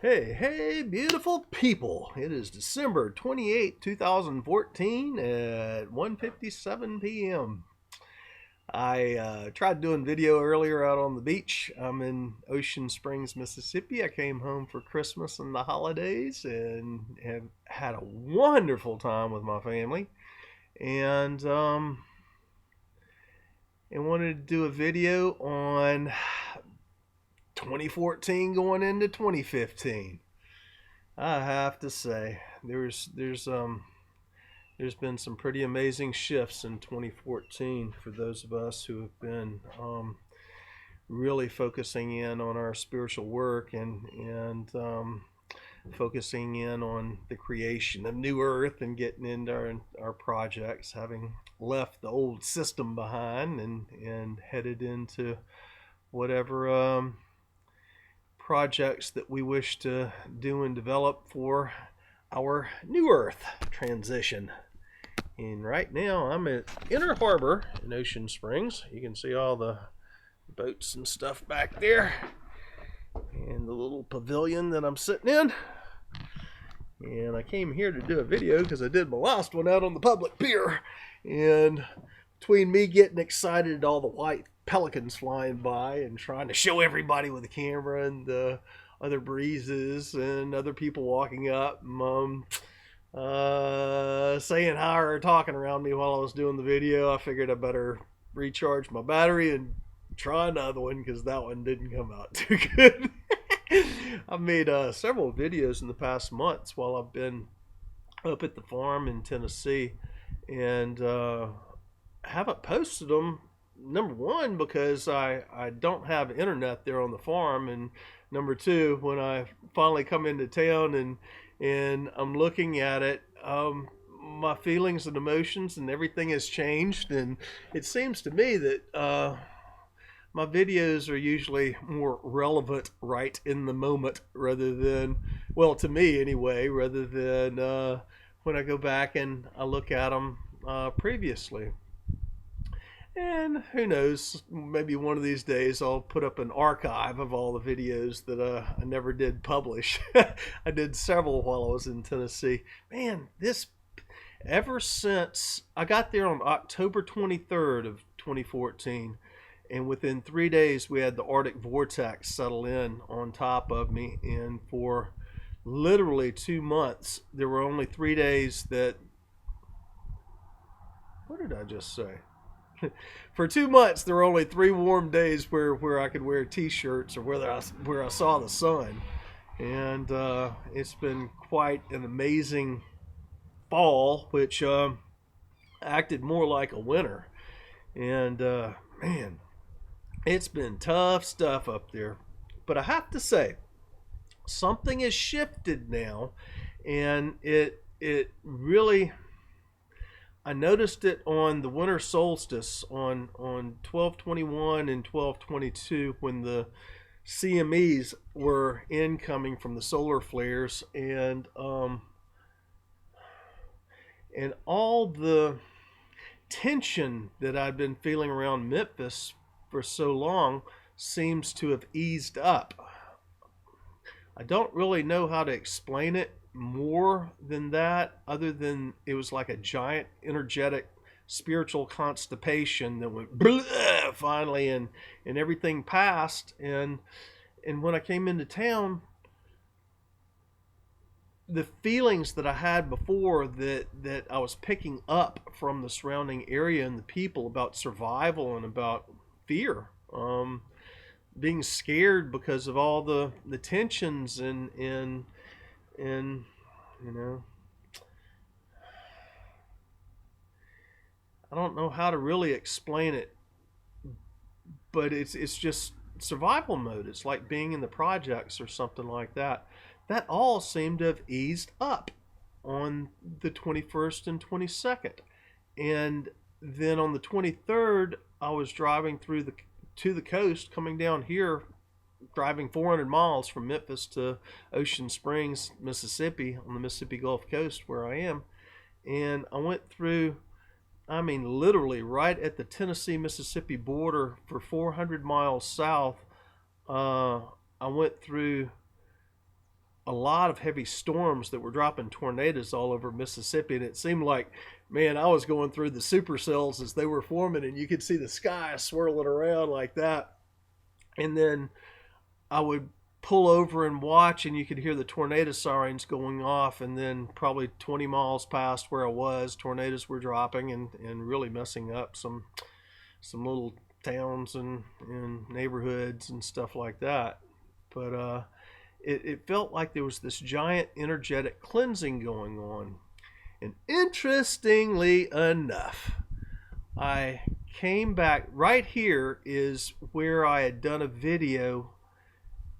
Hey, beautiful people. It is December 28th, 2014 at 1:57 p.m. I tried doing video earlier out on the beach. I'm in Ocean Springs, Mississippi. I came home for Christmas and the holidays and have had a wonderful time with my family. And I wanted to do a video on 2014 going into 2015. I have to say there's been some pretty amazing shifts in 2014 for those of us who have been really focusing in on our spiritual work and focusing in on the creation of New Earth and getting into our projects, having left the old system behind and headed into whatever projects that we wish to do and develop for our New Earth transition. And right now I'm at Inner Harbor in Ocean Springs. You can see all the boats and stuff back there and the little pavilion that I'm sitting in. And I came here to do a video because I did my last one out on the public pier. And between me getting excited at all the white pelicans flying by and trying to show everybody with the camera and the other breezes and other people walking up saying hi or talking around me while I was doing the video, I figured I better recharge my battery and try another one because that one didn't come out too good. I've made several videos in the past months while I've been up at the farm in Tennessee, and haven't posted them. Number one, because I don't have internet there on the farm, and number two, when I finally come into town and I'm looking at it, my feelings and emotions and everything has changed, and it seems to me that my videos are usually more relevant right in the moment rather than, well, to me anyway, rather than when I go back and I look at them previously. And who knows, maybe one of these days I'll put up an archive of all the videos that I never did publish. I did several while I was in Tennessee. Man, ever since I got there on October 23rd of 2014, and within 3 days we had the Arctic vortex settle in on top of me, and for literally 2 months there were only 3 days that, what did I just say? For 2 months there were only 3 warm days where I could wear t-shirts or where I saw the sun. And it's been quite an amazing fall, which acted more like a winter. And man, it's been tough stuff up there. But I have to say, something has shifted now, and it really, I noticed it on the winter solstice on 12/21 and 12/22 when the CMEs were incoming from the solar flares, and all the tension that I'd been feeling around Memphis for so long seems to have eased up. I don't really know how to explain it more than that, other than it was like a giant energetic spiritual constipation that went finally, and everything passed. And when I came into town, the feelings that I had before that I was picking up from the surrounding area and the people about survival and about fear, being scared because of all the tensions and you know, I don't know how to really explain it, but it's just survival mode. It's like being in the projects or something like that. That all seemed to have eased up on the 21st and 22nd. And then on the 23rd, I was driving to the coast, coming down here, driving 400 miles from Memphis to Ocean Springs, Mississippi, on the Mississippi Gulf Coast where I am. And I went through, I mean, literally right at the Tennessee-Mississippi border for 400 miles south. I went through a lot of heavy storms that were dropping tornadoes all over Mississippi, and it seemed like, man, I was going through the supercells as they were forming, and you could see the sky swirling around like that. And then I would pull over and watch, and you could hear the tornado sirens going off, and then probably 20 miles past where I was, tornadoes were dropping and really messing up some little towns and neighborhoods and stuff like that. But it felt like there was this giant energetic cleansing going on. And interestingly enough, I came back. Right here is where I had done a video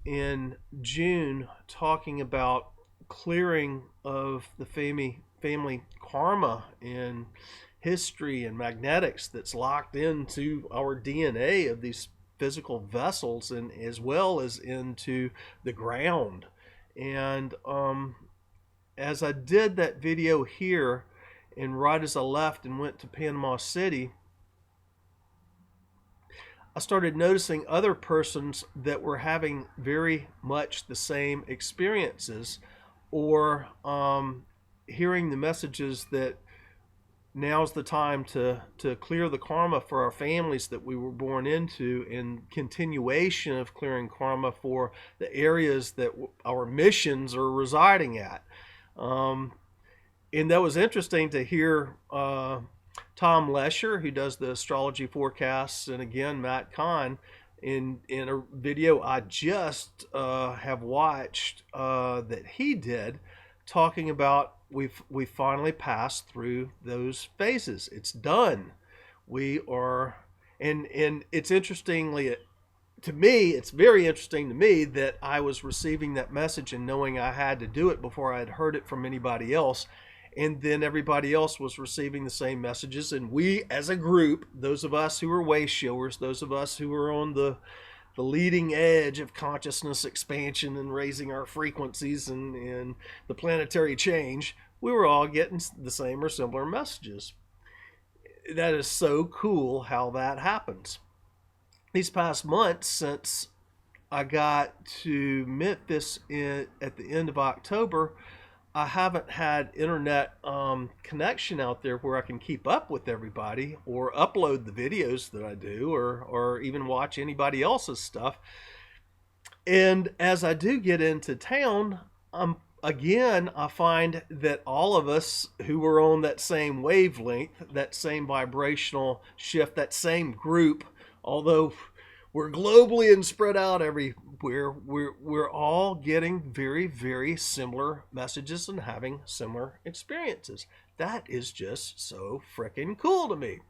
in June talking about clearing of the family karma and history and magnetics that's locked into our DNA of these physical vessels, and as well as into the ground. And as I did that video here, and right as I left and went to Panama City, I started noticing other persons that were having very much the same experiences, or hearing the messages that now's the time to clear the karma for our families that we were born into, and continuation of clearing karma for the areas that our missions are residing at. And that was interesting to hear Tom Lesher, who does the astrology forecasts, and again Matt Kahn, in a video I just have watched that he did, talking about we finally passed through those phases. It's done. We are, and it's interestingly to me, it's very interesting to me that I was receiving that message and knowing I had to do it before I had heard it from anybody else. And then everybody else was receiving the same messages. And we as a group, those of us who are way showers, those of us who are on the leading edge of consciousness expansion and raising our frequencies and the planetary change, we were all getting the same or similar messages. That is so cool how that happens. These past months, since I got to Memphis at the end of October, I haven't had internet connection out there where I can keep up with everybody or upload the videos that I do, or even watch anybody else's stuff. And as I do get into town, again, I find that all of us who are on that same wavelength, that same vibrational shift, that same group, although we're globally and spread out everywhere, we're all getting very, very similar messages and having similar experiences. That is just so freaking cool to me.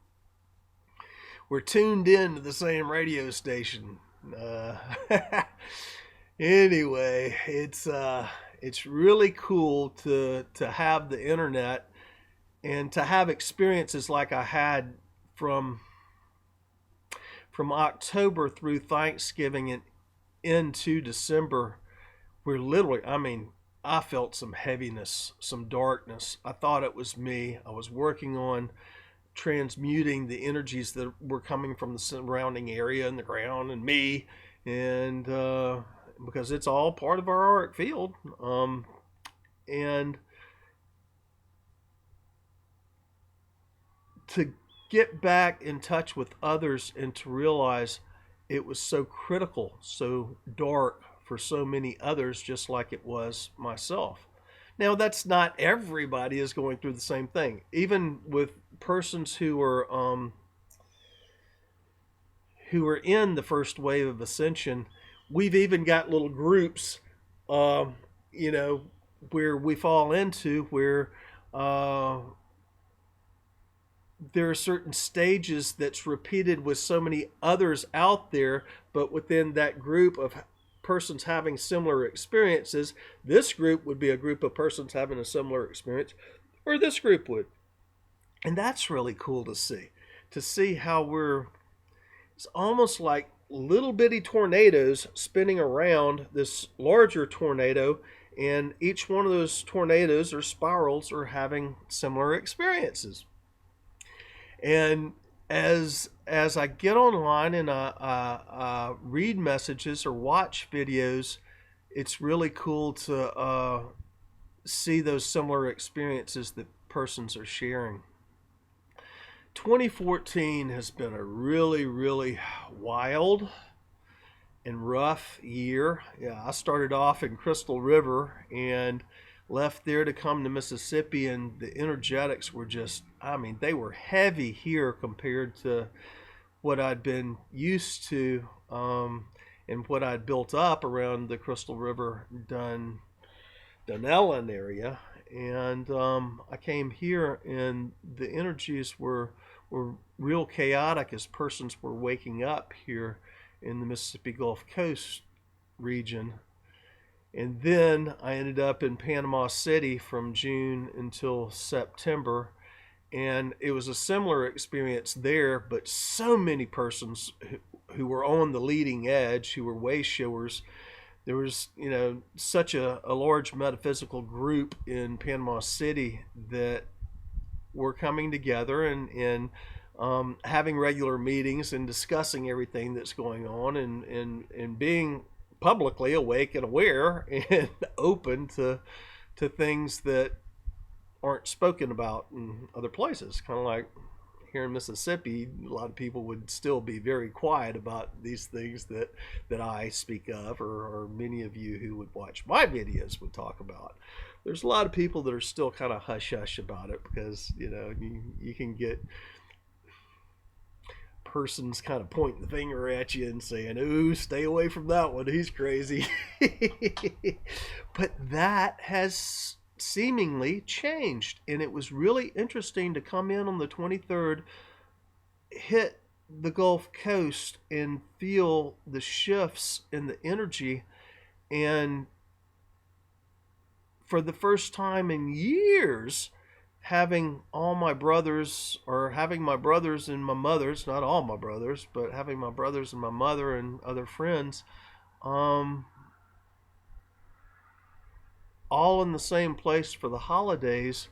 We're tuned in to the same radio station. Anyway, it's really cool to have the internet and to have experiences like I had from October through Thanksgiving and into December, where literally, I mean, I felt some heaviness, some darkness. I thought it was me. I was working on transmuting the energies that were coming from the surrounding area and the ground and me, and because it's all part of our auric field, and to get back in touch with others and to realize it was so critical, so dark for so many others, just like it was myself. Now, that's not everybody is going through the same thing. Even with persons who are in the first wave of Ascension, we've even got little groups, you know, where we fall into, where there are certain stages that's repeated with so many others out there, but within that group of persons having similar experiences, this group would be a group of persons having a similar experience, or this group would. And that's really cool to see how it's almost like little bitty tornadoes spinning around this larger tornado, and each one of those tornadoes or spirals are having similar experiences. And as I get online and I read messages or watch videos, it's really cool to see those similar experiences that persons are sharing. 2014 has been a really, really wild and rough year. Yeah, I started off in Crystal River and left there to come to Mississippi, and the energetics were just, I mean, they were heavy here compared to what I'd been used to, and what I'd built up around the Crystal River Dunellen area. And I came here, and the energies were real chaotic as persons were waking up here in the Mississippi Gulf Coast region. And then I ended up in Panama City from June until September. And it was a similar experience there, but so many persons who were on the leading edge, who were way showers. There was, such a large metaphysical group in Panama City that were coming together and having regular meetings and discussing everything that's going on, and being publicly awake and aware and open to things that aren't spoken about in other places. Kind of like here in Mississippi, a lot of people would still be very quiet about these things that I speak of, or many of you who would watch my videos would talk about. There's a lot of people that are still kind of hush-hush about it because, you can get persons kind of pointing the finger at you and saying, "Ooh, stay away from that one, he's crazy." But that has seemingly changed, and it was really interesting to come in on the 23rd, hit the Gulf Coast, and feel the shifts in the energy. And for the first time in years, having my brothers and my mothers, not all my brothers, but having my brothers and my mother and other friends, all in the same place for the holidays,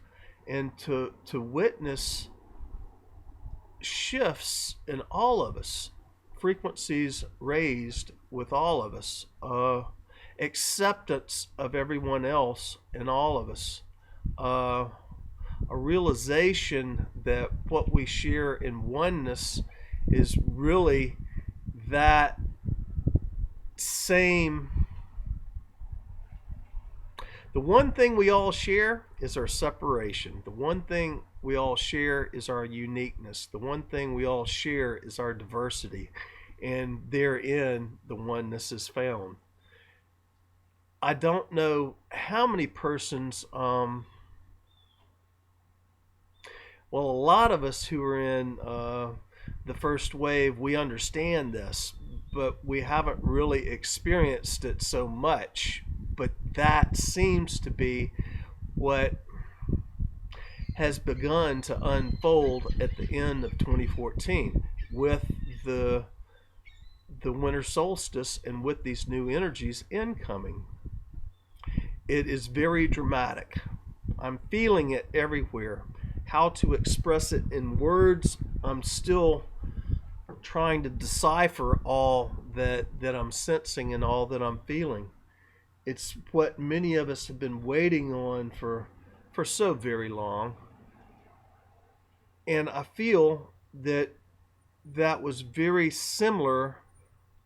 and to witness shifts in all of us, frequencies raised with all of us, acceptance of everyone else and all of us, a realization that what we share in oneness is really that same. The one thing we all share is our separation. The one thing we all share is our uniqueness. The one thing we all share is our diversity. And therein, the oneness is found. I don't know how many persons, well, a lot of us who are in the first wave, we understand this, but we haven't really experienced it so much. But that seems to be what has begun to unfold at the end of 2014 with the winter solstice and with these new energies incoming. It is very dramatic. I'm feeling it everywhere. How to express it in words, I'm still trying to decipher all that I'm sensing and all that I'm feeling. It's what many of us have been waiting on for so very long. And I feel that was very similar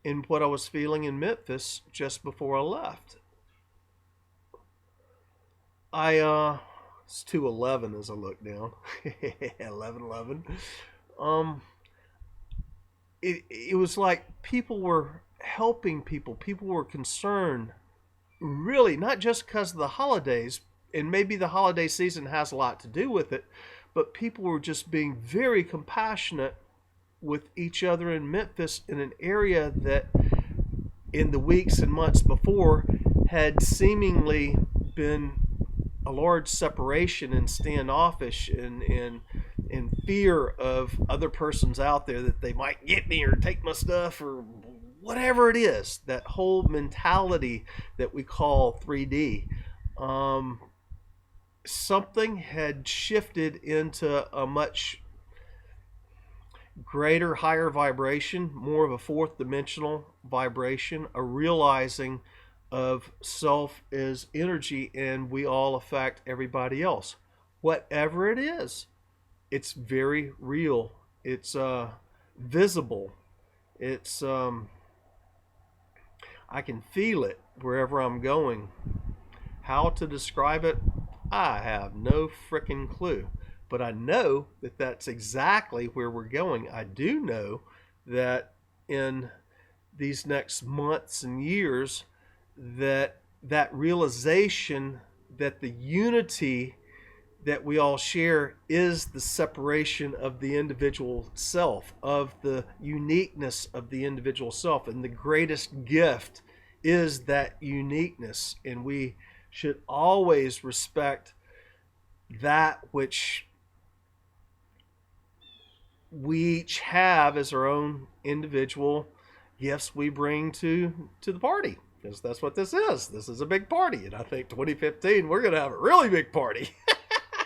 in what I was feeling in Memphis just before I left. It's 2:11 as I look down. 11:11. It was like people were helping people. People were concerned. Really, not just because of the holidays, and maybe the holiday season has a lot to do with it, but people were just being very compassionate with each other in Memphis, in an area that in the weeks and months before had seemingly been a large separation and standoffish and fear of other persons out there, that they might get me or take my stuff or whatever it is, that whole mentality that we call 3D. Something had shifted into a much greater, higher vibration, more of a fourth dimensional vibration, a realizing of self is energy, and we all affect everybody else. Whatever it is, it's very real. It's visible. It's I can feel it wherever I'm going. How to describe it, I have no frickin' clue. But I know that that's exactly where we're going. I do know that in these next months and years, that realization that the unity that we all share is the separation of the individual self, of the uniqueness of the individual self. And the greatest gift is that uniqueness. And we should always respect that which we each have as our own individual gifts we bring to the party. Because that's what this is. This is a big party. And I think 2015, we're going to have a really big party.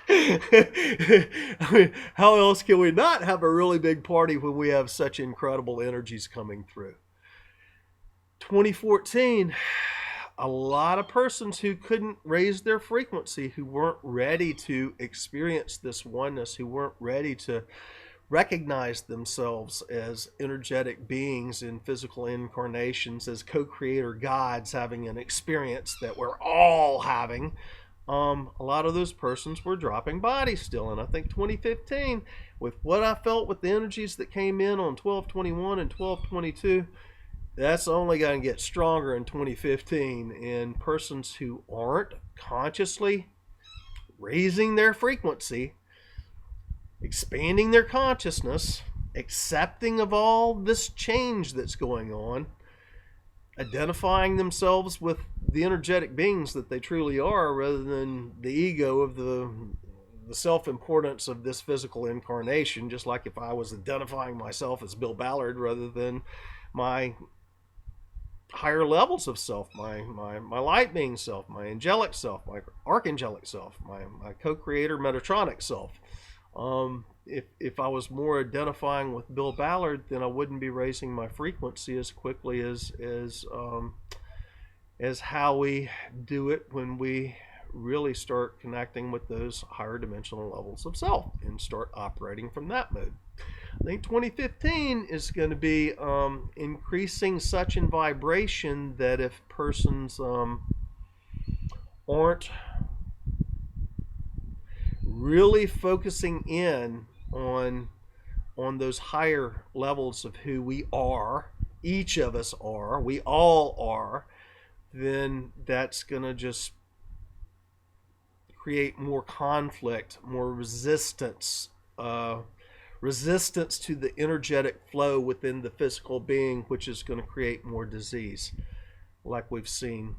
I mean, how else can we not have a really big party when we have such incredible energies coming through? 2014, a lot of persons who couldn't raise their frequency, who weren't ready to experience this oneness, who weren't ready to recognize themselves as energetic beings in physical incarnations, as co-creator gods having an experience that we're all having. A lot of those persons were dropping bodies still. And I think 2015, with what I felt with the energies that came in on 12/21 and 12/22, that's only going to get stronger in 2015. And persons who aren't consciously raising their frequency, expanding their consciousness, accepting of all this change that's going on, identifying themselves with the energetic beings that they truly are, rather than the ego of the self-importance of this physical incarnation. Just like if I was identifying myself as Bill Ballard rather than my higher levels of self, my light being self, my angelic self, my archangelic self, my co-creator Metatronic self. If I was more identifying with Bill Ballard, then I wouldn't be raising my frequency as quickly as how we do it when we really start connecting with those higher dimensional levels of self and start operating from that mode. I think 2015 is going to be increasing such in vibration that if persons aren't really focusing in on those higher levels of who we are, each of us are, we all are, then that's going to just create more conflict, more resistance, resistance to the energetic flow within the physical being, which is going to create more disease, like we've seen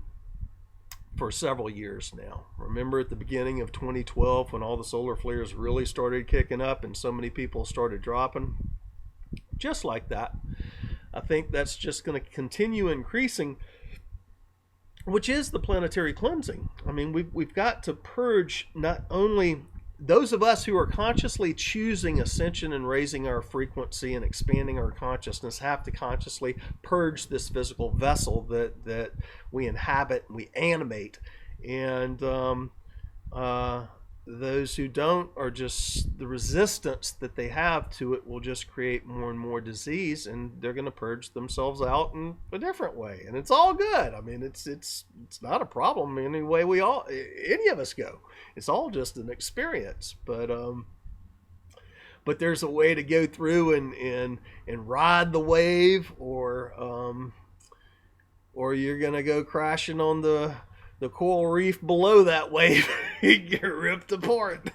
for several years now. Remember at the beginning of 2012 when all the solar flares really started kicking up and so many people started dropping? Just like that. I think that's just going to continue increasing, which is the planetary cleansing. I mean, we've got to purge not only those of us who are consciously choosing ascension and raising our frequency and expanding our consciousness, have to consciously purge this physical vessel that we inhabit and we animate. And those who don't are just, the resistance that they have to it will just create more and more disease, and they're going to purge themselves out in a different way. And it's all good. I mean, it's not a problem any way any of us go. It's all just an experience. But there's a way to go through and ride the wave, or you're going to go crashing on the coral reef below that wave. You get ripped apart.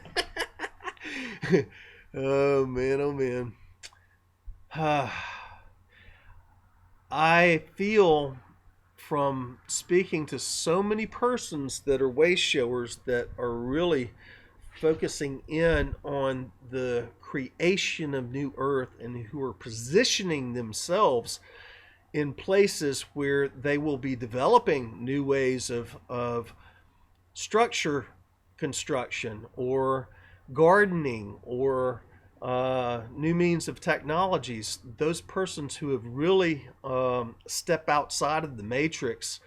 Oh man. I feel from speaking to so many persons that are way showers that are really focusing in on the creation of new earth, and who are positioning themselves in places where they will be developing new ways of structure construction, or gardening, or new means of technologies. Those persons who have really stepped outside of the matrix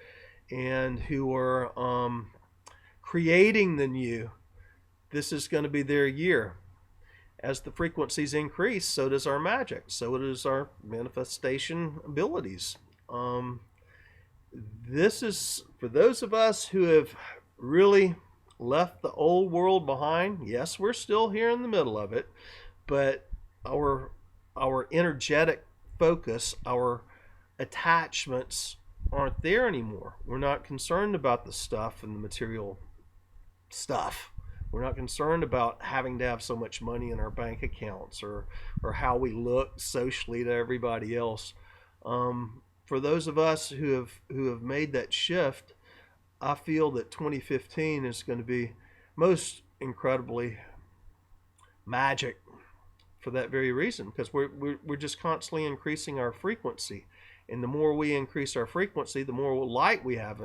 and who are creating the new, this is going to be their year. As the frequencies increase, so does our magic, so does our manifestation abilities. This is for those of us who have really left the old world behind. Yes, we're still here in the middle of it, but our energetic focus, our attachments aren't there anymore. We're not concerned about the stuff and the material stuff. We're not concerned about having to have so much money in our bank accounts, or how we look socially to everybody else. For those of us who have made that shift, I feel that 2015 is going to be most incredibly magic for that very reason, because we're just constantly increasing our frequency, and the more we increase our frequency, the more light we have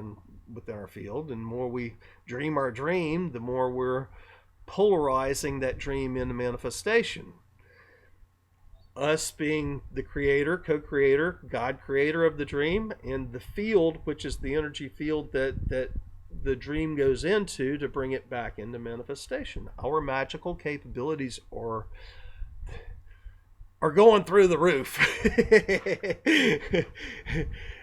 within our field, and the more we dream our dream, the more we're polarizing that dream into manifestation. Us being the creator, co-creator, God creator of the dream, and the field, which is the energy field that the dream goes into to bring it back into manifestation. Our magical capabilities are going through the roof.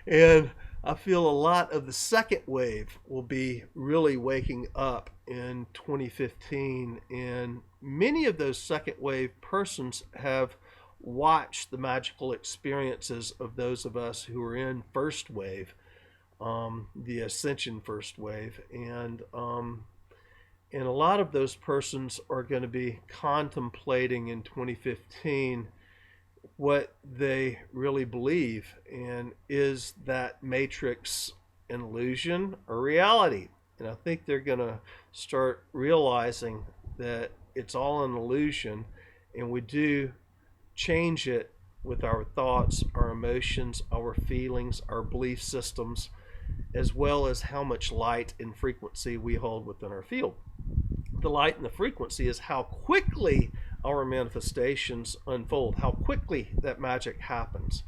And I feel a lot of the second wave will be really waking up in 2015, and many of those second wave persons have watched the magical experiences of those of us who are in first wave, the Ascension first wave, and a lot of those persons are going to be contemplating in 2015 what they really believe, and is that matrix an illusion or reality. And I think they're going to start realizing that it's all an illusion, and we do change it with our thoughts, our emotions, our feelings, our belief systems, as well as how much light and frequency we hold within our field. The light and the frequency is how quickly our manifestations unfold, how quickly that magic happens.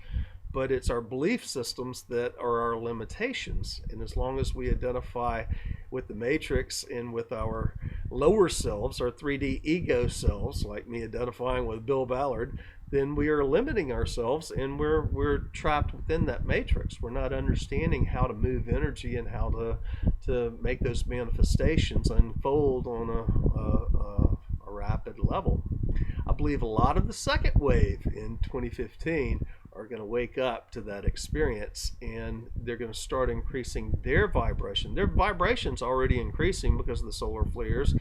But it's our belief systems that are our limitations. And as long as we identify with the matrix and with our lower selves, our 3D ego selves, like me identifying with Bill Ballard, then we are limiting ourselves, and we're trapped within that matrix. We're not understanding how to move energy and how to make those manifestations unfold on a rapid level. I believe a lot of the second wave in 2015 are going to wake up to that experience, and they're going to start increasing their vibration. Their vibration's already increasing because of the solar flares,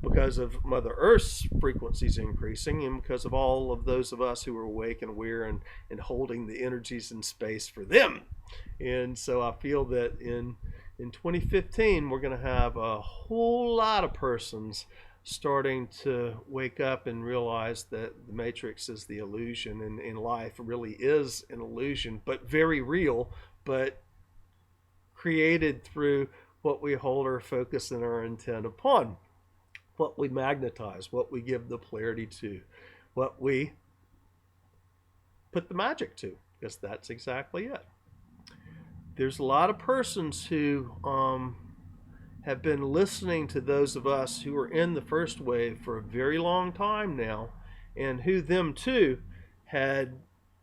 because of Mother Earth's frequencies increasing, and because of all of those of us who are awake and aware and holding the energies in space for them. And so I feel that in 2015 we're going to have a whole lot of persons starting to wake up and realize that the matrix is the illusion, and life really is an illusion, but very real, but created through what we hold our focus and our intent upon, what we magnetize, what we give the polarity to, what we put the magic to, because that's exactly it. There's a lot of persons who have been listening to those of us who are in the first wave for a very long time now, and who them too had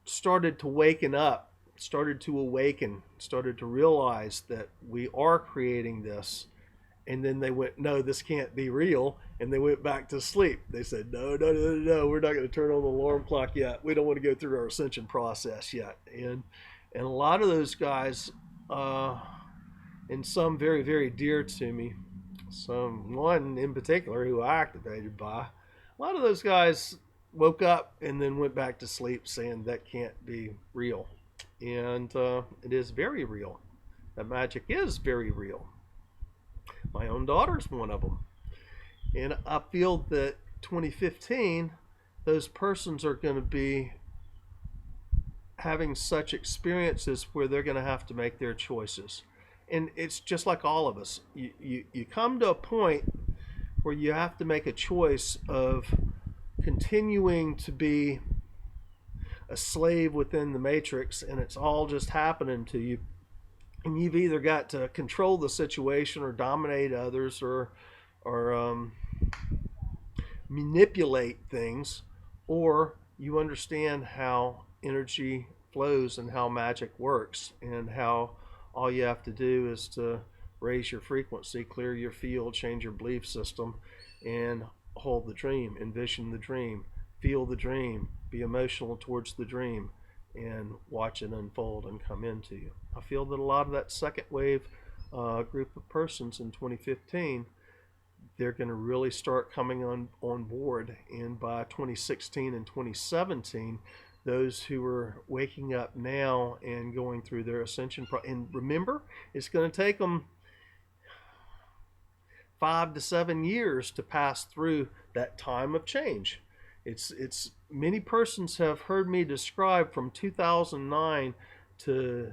started to waken up, started to awaken, started to realize that we are creating this. And then they went, no, this can't be real, and they went back to sleep. They said, no, we're not going to turn on the alarm clock yet. We don't want to go through our ascension process yet. And a lot of those guys, and some very, very dear to me, one in particular who I activated by, a lot of those guys woke up and then went back to sleep saying that can't be real. And it is very real. That magic is very real. My own daughter's one of them. And I feel that 2015, those persons are going to be having such experiences where they're going to have to make their choices. And it's just like all of us. You come to a point where you have to make a choice of continuing to be a slave within the matrix, and it's all just happening to you, And you've either got to control the situation or dominate others or manipulate things, or you understand how energy flows and how magic works, and how all you have to do is to raise your frequency, clear your field, change your belief system, and hold the dream, envision the dream, feel the dream, be emotional towards the dream, and watch it unfold and come into you. I feel that a lot of that second wave group of persons in 2015, they're going to really start coming on board. And by 2016 and 2017, those who are waking up now and going through their ascension and remember, it's going to take them 5 to 7 years to pass through that time of change. It's many persons have heard me describe from 2009 to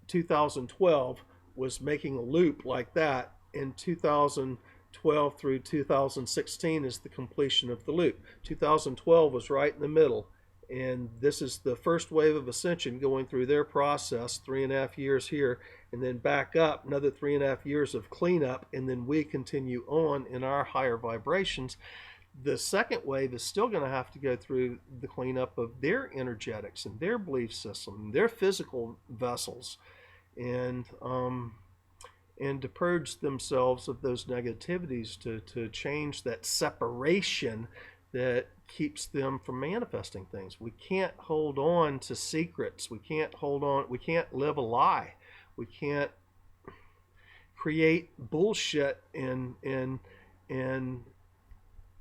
2012 was making a loop like that. In 2012 through 2016 is the completion of the loop. 2012 was right in the middle, and this is the first wave of ascension going through their process, 3.5 years here, and then back up another 3.5 years of cleanup, and then we continue on in our higher vibrations. The second wave is still going to have to go through the cleanup of their energetics and their belief system, their physical vessels, and to purge themselves of those negativities, to change that separation that keeps them from manifesting things. We can't hold on to secrets. We can't live a lie. We can't create bullshit and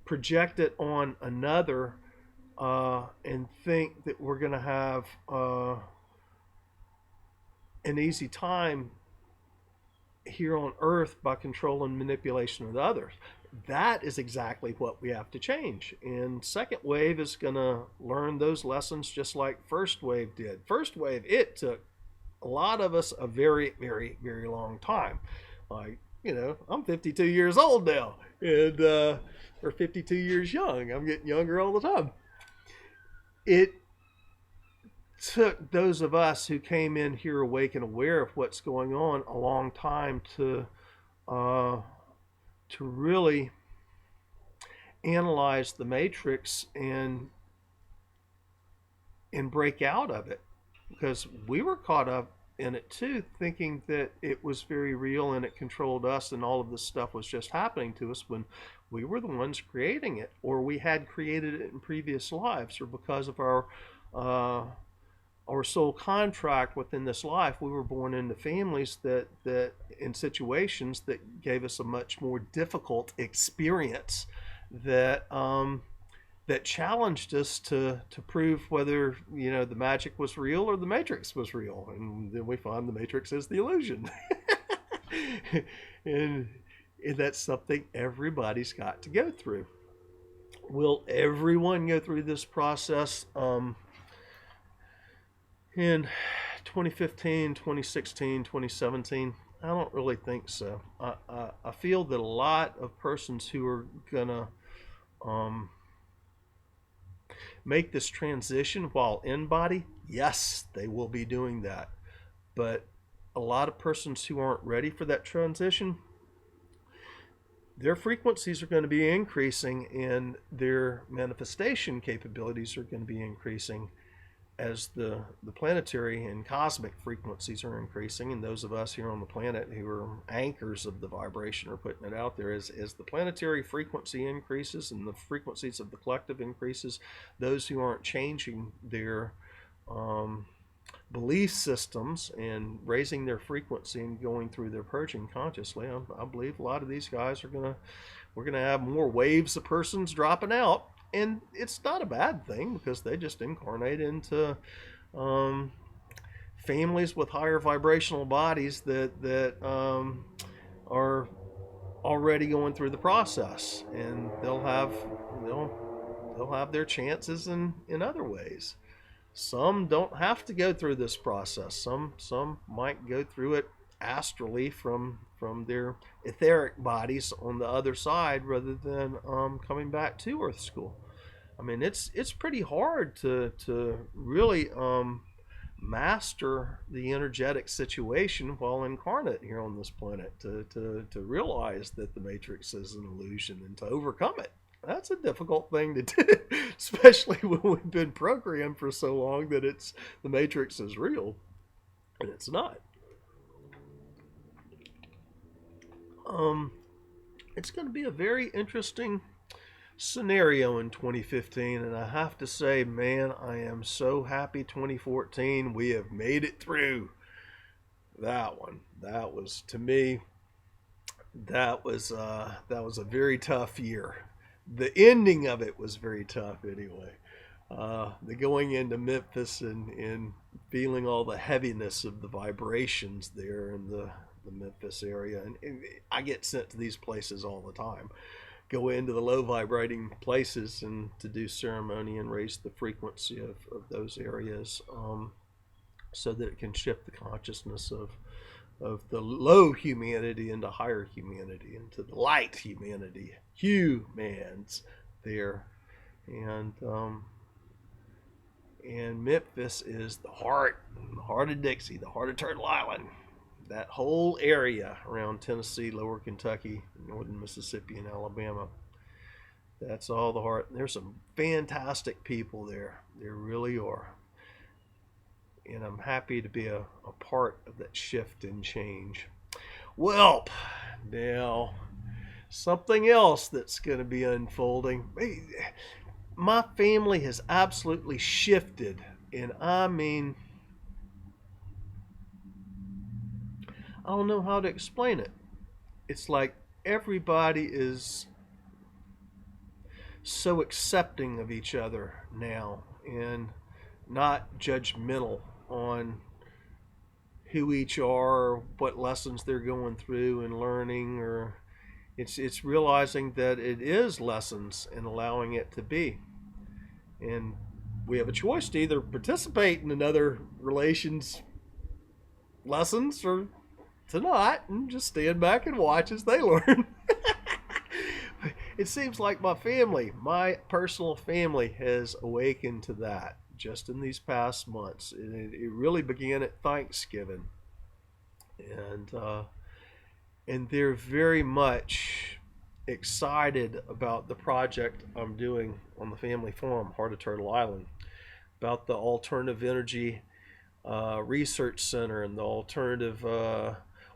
project it on another and think that we're going to have an easy time here on earth by control and manipulation of others. That is exactly what we have to change. And second wave is going to learn those lessons just like first wave did. First wave, it took a lot of us a very, very, very long time. Like, I'm 52 years old now, and or 52 years young. I'm getting younger all the time. It took those of us who came in here awake and aware of what's going on a long time to really analyze the matrix and break out of it, because we were caught up in it too, thinking that it was very real and it controlled us and all of this stuff was just happening to us when we were the ones creating it, or we had created it in previous lives, or because of our soul contract within this life, we were born into families that in situations that gave us a much more difficult experience, that that challenged us to prove whether the magic was real or the matrix was real, and then we find the matrix is the illusion. and that's something everybody's got to go through. Will everyone go through this process in 2015, 2016, 2017? I don't really think so. I feel that a lot of persons who are gonna make this transition while in body, yes, they will be doing that. But a lot of persons who aren't ready for that transition, their frequencies are going to be increasing and their manifestation capabilities are going to be increasing as the planetary and cosmic frequencies are increasing, and those of us here on the planet who are anchors of the vibration are putting it out there. As the planetary frequency increases and the frequencies of the collective increases, those who aren't changing their belief systems and raising their frequency and going through their purging consciously, I believe a lot of these guys we're gonna have more waves of persons dropping out. And it's not a bad thing, because they just incarnate into families with higher vibrational bodies that are already going through the process, and they'll have their chances in other ways. Some don't have to go through this process. Some might go through it astrally from their etheric bodies on the other side, rather than coming back to Earth School. I mean, it's pretty hard to really master the energetic situation while incarnate here on this planet, to realize that the matrix is an illusion and to overcome it. That's a difficult thing to do, especially when we've been programmed for so long that the matrix is real, and it's not. It's going to be a very interesting scenario in 2015, and I have to say, man, I am so happy 2014 we have made it through that one. That was, to me, that was a very tough year. The ending of it was very tough anyway. The going into Memphis and feeling all the heaviness of the vibrations there in the Memphis area, and I get sent to these places all the time. Go into the low vibrating places and to do ceremony and raise the frequency of those areas, so that it can shift the consciousness of the low humanity into higher humanity, into the light humanity, humans there. And Memphis is the heart of Dixie, the heart of Turtle Island. That whole area around Tennessee, lower Kentucky, northern Mississippi, and Alabama. That's all the heart. There's some fantastic people there. There really are. And I'm happy to be a part of that shift and change. Well, now, something else that's going to be unfolding. My family has absolutely shifted. And I mean, I don't know how to explain it. It's like everybody is so accepting of each other now and not judgmental on who each are, what lessons they're going through and learning, or it's realizing that it is lessons and allowing it to be. And we have a choice to either participate in another relation's lessons or to not, and just stand back and watch as they learn. It seems like my personal family has awakened to that just in these past months. It really began at Thanksgiving, and they're very much excited about the project I'm doing on the family farm, Heart of Turtle Island, about the alternative energy research center and the alternative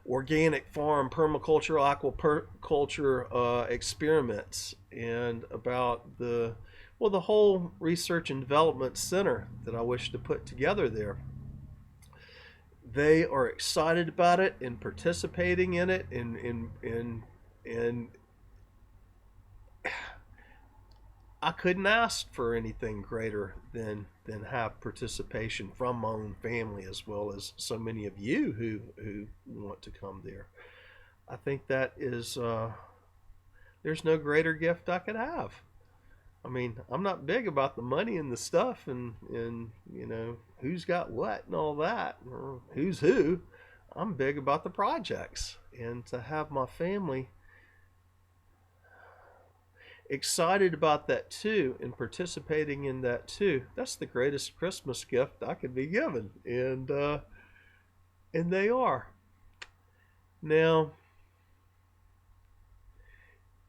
organic farm, permaculture, aquaculture experiments, and about the whole research and development center that I wish to put together there. They are excited about it and participating in it, and I couldn't ask for anything greater than have participation from my own family, as well as so many of you who want to come there. I think that is there's no greater gift I could have. I mean, I'm not big about the money and the stuff and who's got what and all that, or who's who. I'm big about the projects, and to have my family excited about that too and participating in that too, that's the greatest Christmas gift I could be given. And they are. Now,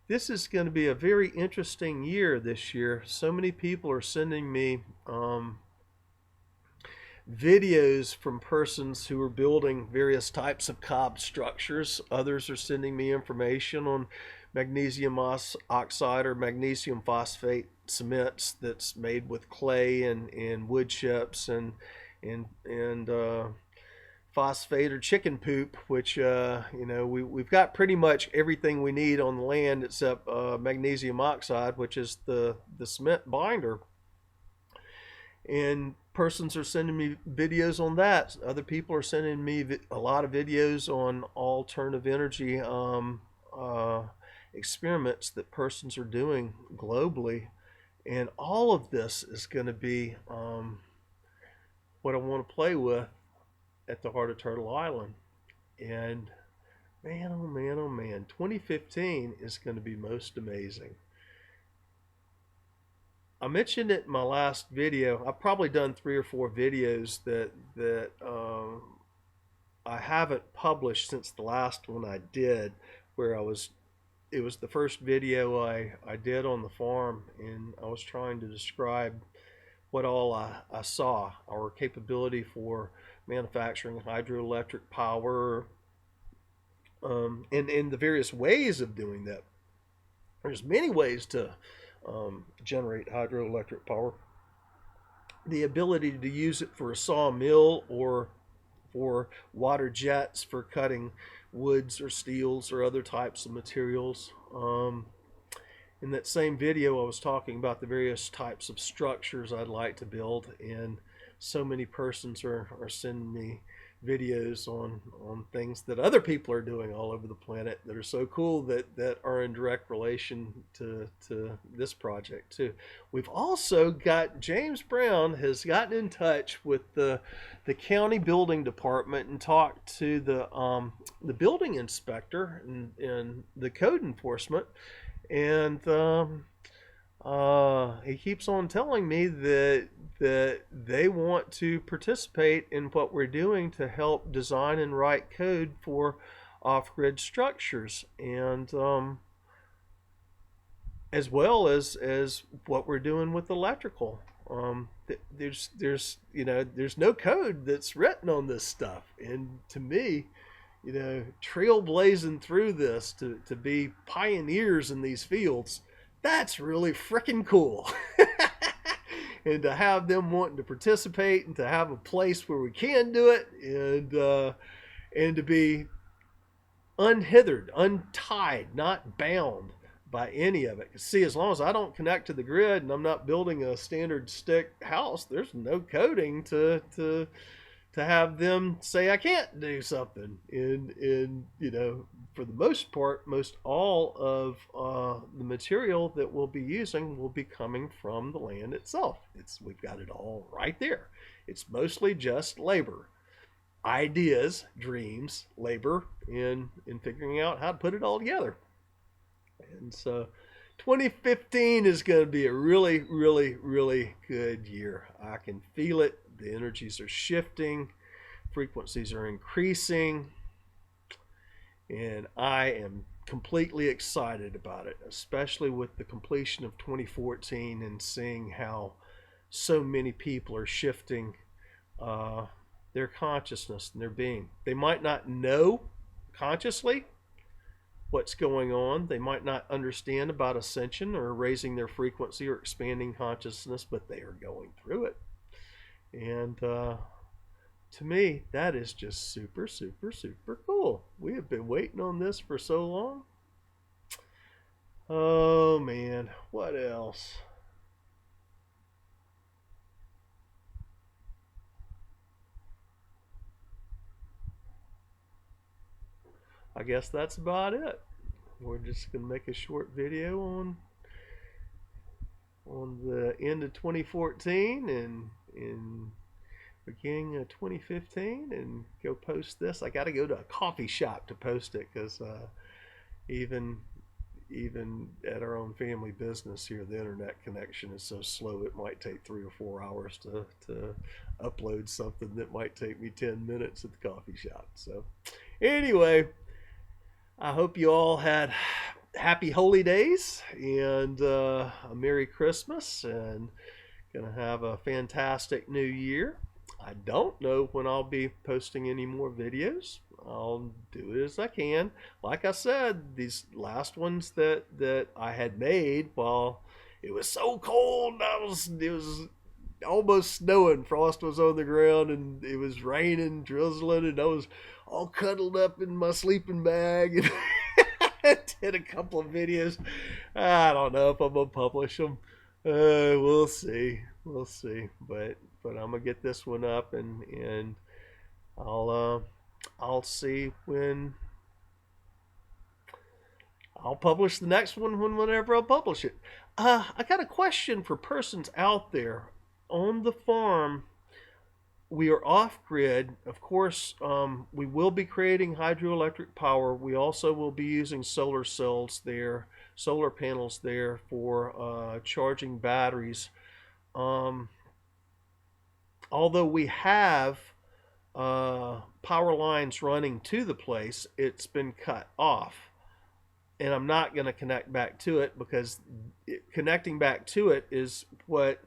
this is going to be a very interesting year this year. So many people are sending me videos from persons who are building various types of cob structures. Others are sending me information on magnesium oxide or magnesium phosphate cements that's made with clay and wood chips and phosphate or chicken poop, which we've got pretty much everything we need on the land except magnesium oxide, which is the cement binder. And persons are sending me videos on that. Other people are sending me a lot of videos on alternative energy experiments that persons are doing globally. And all of this is going to be what I want to play with at the Heart of Turtle Island. And man, oh man, oh man, 2015 is going to be most amazing. I mentioned it in my last video. I've probably done 3 or 4 videos that I haven't published since the last one I did, where it was the first video I did on the farm, and I was trying to describe what all I saw, our capability for manufacturing hydroelectric power, and the various ways of doing that. There's many ways to generate hydroelectric power. The ability to use it for a sawmill or for water jets for cutting woods or steels or other types of materials. In that same video, I was talking about the various types of structures I'd like to build, and so many persons are sending me videos on things that other people are doing all over the planet that are so cool that are in direct relation to this project too. We've also got James Brown has gotten in touch with the county building department and talked to the building inspector and the code enforcement, and he keeps on telling me that they want to participate in what we're doing to help design and write code for off-grid structures, and as well as what we're doing with electrical. There's no code that's written on this stuff, and to me, trailblazing through this to be pioneers in these fields, that's really freaking cool. And to have them wanting to participate and to have a place where we can do it, and to be unhindered, untied, not bound by any of it. See, as long as I don't connect to the grid and I'm not building a standard stick house, there's no coding to have them say I can't do something. And for the most part, most all of the material that we'll be using will be coming from the land itself. We've got it all right there. It's mostly just labor, ideas, dreams, labor, in figuring out how to put it all together. And so 2015 is going to be a really, really, really good year. I can feel it. The energies are shifting, frequencies are increasing, and I am completely excited about it, especially with the completion of 2014 and seeing how so many people are shifting their consciousness and their being. They might not know consciously what's going on. They might not understand about ascension or raising their frequency or expanding consciousness, but they are going through it. And to me, that is just super, super, super cool. We have been waiting on this for so long. Oh man, what else? I guess that's about it. We're just gonna make a short video on the end of 2014 and beginning of 2015, and go post this. I got to go to a coffee shop to post it, because even at our own family business here, the internet connection is so slow it might take 3 or 4 hours to upload something that might take me 10 minutes at the coffee shop. So anyway, I hope you all had happy holy days and a Merry Christmas, and gonna have a fantastic new year. I don't know when I'll be posting any more videos. I'll do it as I can. Like I said, these last ones that I had made while it was so cold, it was almost snowing. Frost was on the ground and it was raining, drizzling, and I was all cuddled up in my sleeping bag and did a couple of videos. I don't know if I'm gonna publish them. We'll see. We'll see. But I'm gonna get this one up, and I'll see when I'll publish the next one, whenever I'll publish it. I got a question for persons out there on the farm. we are off grid, of course, we will be creating hydroelectric power. We also will be using solar cells there, solar panels there for charging batteries. Although we have power lines running to the place, it's been cut off. And I'm not going to connect back to it because connecting back to it is what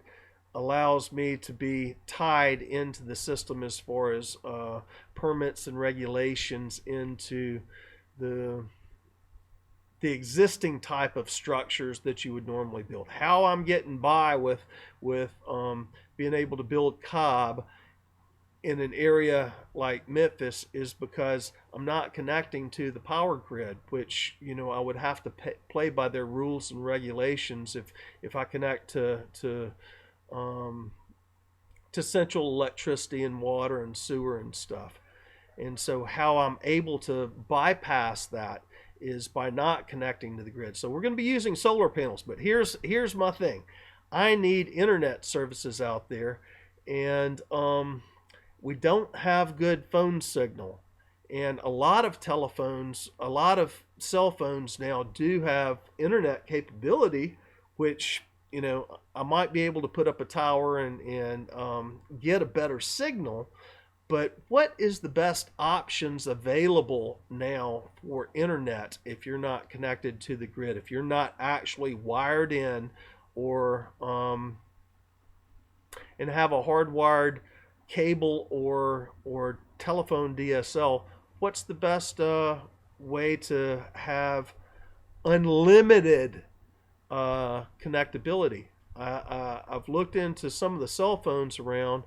allows me to be tied into the system as far as permits and regulations into the existing type of structures that you would normally build. How I'm getting by with being able to build cob in an area like Memphis is because I'm not connecting to the power grid, which, you know, I would have to play by their rules and regulations if I connect to central electricity and water and sewer and stuff. And so how I'm able to bypass that is by not connecting to the grid. So we're going to be using solar panels, but here's my thing. I need internet services out there, and we don't have good phone signal. And a lot of telephones, a lot of cell phones now do have internet capability, which, you know, I might be able to put up a tower and get a better signal. But what is the best options available now for internet if you're not connected to the grid, if you're not actually wired in or and have a hardwired cable or telephone DSL? What's the best way to have unlimited connectability? I've looked into some of the cell phones around,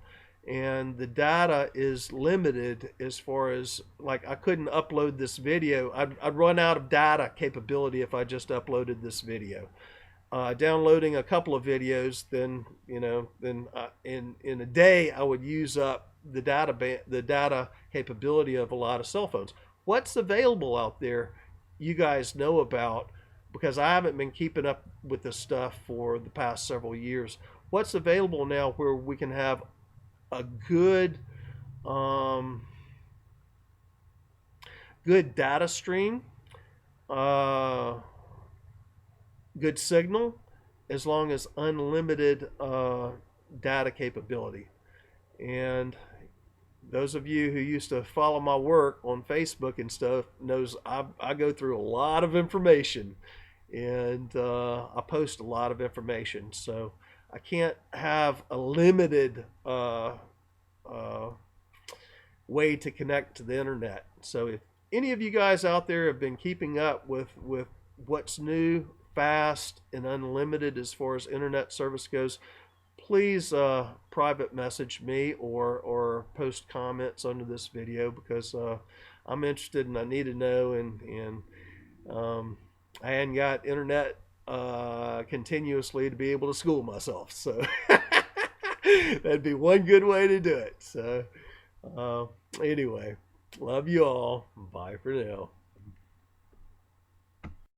and the data is limited as far as, like, I couldn't upload this video. I'd run out of data capability if I just uploaded this video. Downloading a couple of videos, then, you know, then in a day I would use up the data capability of a lot of cell phones. What's available out there you guys know about? Because I haven't been keeping up with this stuff for the past several years. What's available now where we can have a good good data stream, good signal, as long as unlimited data capability? And those of you who used to follow my work on Facebook and stuff knows I go through a lot of information, and I post a lot of information. So I can't have a limited way to connect to the internet. So if any of you guys out there have been keeping up with what's new, fast, and unlimited as far as internet service goes, please private message me or post comments under this video, because I'm interested and I need to know, and I hadn't got internet continuously to be able to school myself, so that'd be one good way to do it. So anyway, love you all. Bye for now.